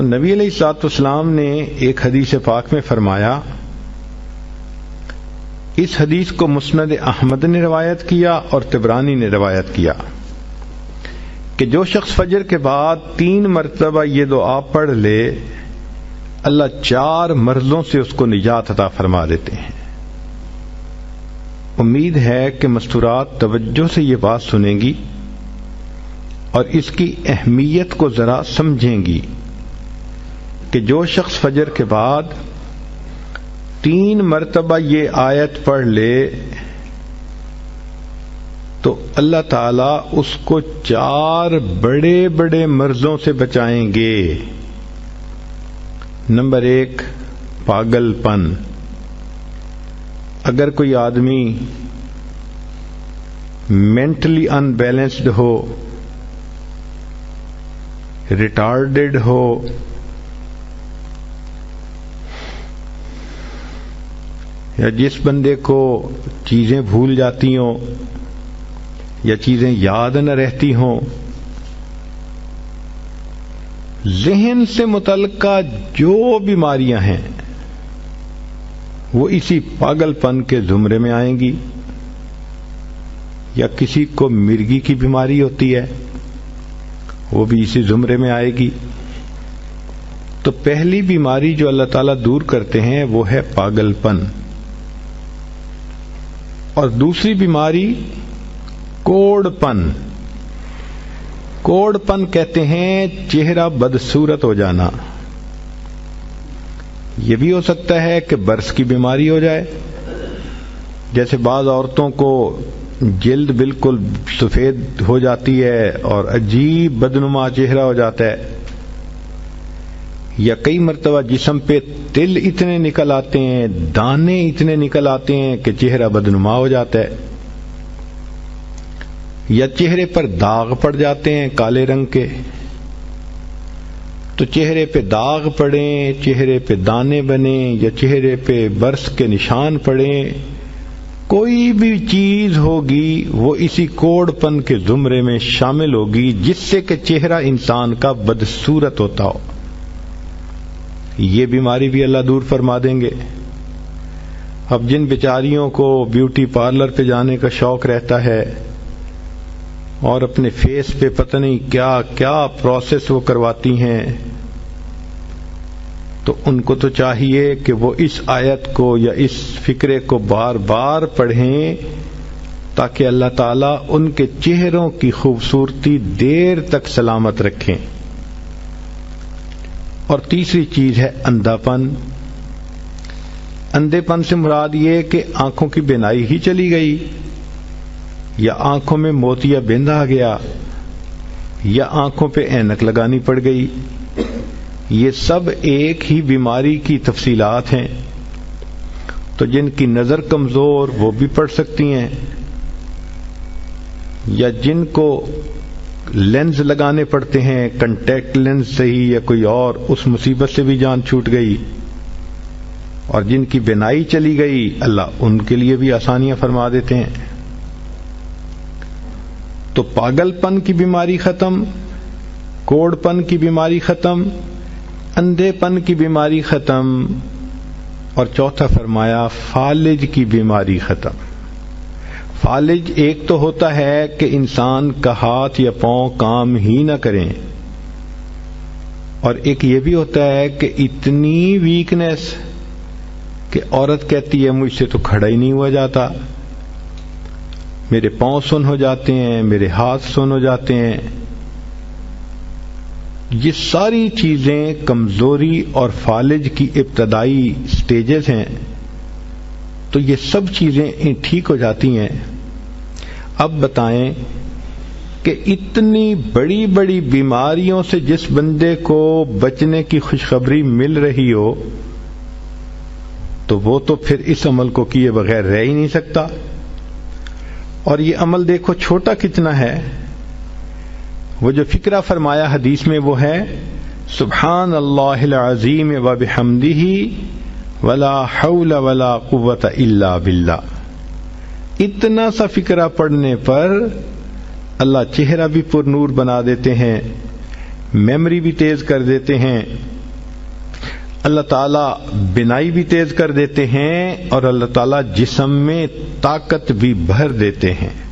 نبی علیہ الصلوۃ والسلام نے ایک حدیث پاک میں فرمایا، اس حدیث کو مسند احمد نے روایت کیا اور طبرانی نے روایت کیا کہ جو شخص فجر کے بعد 3 مرتبہ یہ دعا پڑھ لے، اللہ 4 مرضوں سے اس کو نجات عطا فرما دیتے ہیں۔ امید ہے کہ مستورات توجہ سے یہ بات سنیں گی اور اس کی اہمیت کو ذرا سمجھیں گی کہ جو شخص فجر کے بعد 3 مرتبہ یہ آیت پڑھ لے تو اللہ تعالیٰ اس کو 4 بڑے بڑے مرضوں سے بچائیں گے۔ نمبر 1، پاگل پن۔ اگر کوئی آدمی مینٹلی ان بیلنسڈ ہو، ریٹارڈڈ ہو، یا جس بندے کو چیزیں بھول جاتی ہوں یا چیزیں یاد نہ رہتی ہوں، ذہن سے متعلقہ جو بیماریاں ہیں وہ اسی پاگل پن کے زمرے میں آئیں گی۔ یا کسی کو مرگی کی بیماری ہوتی ہے، وہ بھی اسی زمرے میں آئے گی۔ تو پہلی بیماری جو اللہ تعالیٰ دور کرتے ہیں وہ ہے پاگل پن، اور دوسری بیماری کوڑ پن۔ کوڑ پن کہتے ہیں چہرہ بدصورت ہو جانا۔ یہ بھی ہو سکتا ہے کہ برس کی بیماری ہو جائے، جیسے بعض عورتوں کو جلد بالکل سفید ہو جاتی ہے اور عجیب بدنما چہرہ ہو جاتا ہے، یا کئی مرتبہ جسم پہ تل اتنے نکل آتے ہیں، دانے اتنے نکل آتے ہیں کہ چہرہ بدنما ہو جاتا ہے، یا چہرے پر داغ پڑ جاتے ہیں کالے رنگ کے۔ تو چہرے پہ داغ پڑیں، چہرے پہ دانے بنیں، یا چہرے پہ برس کے نشان پڑیں، کوئی بھی چیز ہوگی وہ اسی کوڑ پن کے زمرے میں شامل ہوگی، جس سے کہ چہرہ انسان کا بدصورت ہوتا ہو۔ یہ بیماری بھی اللہ دور فرما دیں گے۔ اب جن بیچاریوں کو بیوٹی پارلر پہ جانے کا شوق رہتا ہے اور اپنے فیس پہ پتہ نہیں کیا کیا پروسیس وہ کرواتی ہیں، تو ان کو تو چاہیے کہ وہ اس آیت کو یا اس فکرے کو بار بار پڑھیں تاکہ اللہ تعالیٰ ان کے چہروں کی خوبصورتی دیر تک سلامت رکھیں۔ اور تیسری چیز ہے اندھا پن۔ اندھے پن سے مراد یہ کہ آنکھوں کی بینائی ہی چلی گئی، یا آنکھوں میں موتیا بند آ گیا، یا آنکھوں پہ اینک لگانی پڑ گئی۔ یہ سب ایک ہی بیماری کی تفصیلات ہیں۔ تو جن کی نظر کمزور وہ بھی پڑھ سکتی ہیں، یا جن کو لینز لگانے پڑتے ہیں، کنٹیکٹ لینز صحیح یا کوئی اور، اس مصیبت سے بھی جان چھوٹ گئی۔ اور جن کی بینائی چلی گئی، اللہ ان کے لیے بھی آسانیاں فرما دیتے ہیں۔ تو پاگل پن کی بیماری ختم، کوڑ پن کی بیماری ختم، اندھے پن کی بیماری ختم، اور چوتھا فرمایا فالج کی بیماری ختم۔ فالج ایک تو ہوتا ہے کہ انسان کا ہاتھ یا پاؤں کام ہی نہ کریں، اور ایک یہ بھی ہوتا ہے کہ اتنی ویکنس کہ عورت کہتی ہے مجھ سے تو کھڑا ہی نہیں ہوا جاتا، میرے پاؤں سن ہو جاتے ہیں، میرے ہاتھ سن ہو جاتے ہیں۔ یہ ساری چیزیں کمزوری اور فالج کی ابتدائی سٹیجز ہیں۔ تو یہ سب چیزیں ٹھیک ہو جاتی ہیں۔ اب بتائیں کہ اتنی بڑی بڑی بیماریوں سے جس بندے کو بچنے کی خوشخبری مل رہی ہو، تو وہ تو پھر اس عمل کو کیے بغیر رہ ہی نہیں سکتا۔ اور یہ عمل دیکھو چھوٹا کتنا ہے۔ وہ جو فکرہ فرمایا حدیث میں وہ ہے سبحان اللہ العظیم وبحمدہ ولا حول ولا قوت الا باللہ۔ اتنا سا فکرہ پڑھنے پر اللہ چہرہ بھی پر نور بنا دیتے ہیں، میموری بھی تیز کر دیتے ہیں، اللہ تعالیٰ بینائی بھی تیز کر دیتے ہیں، اور اللہ تعالیٰ جسم میں طاقت بھی بھر دیتے ہیں۔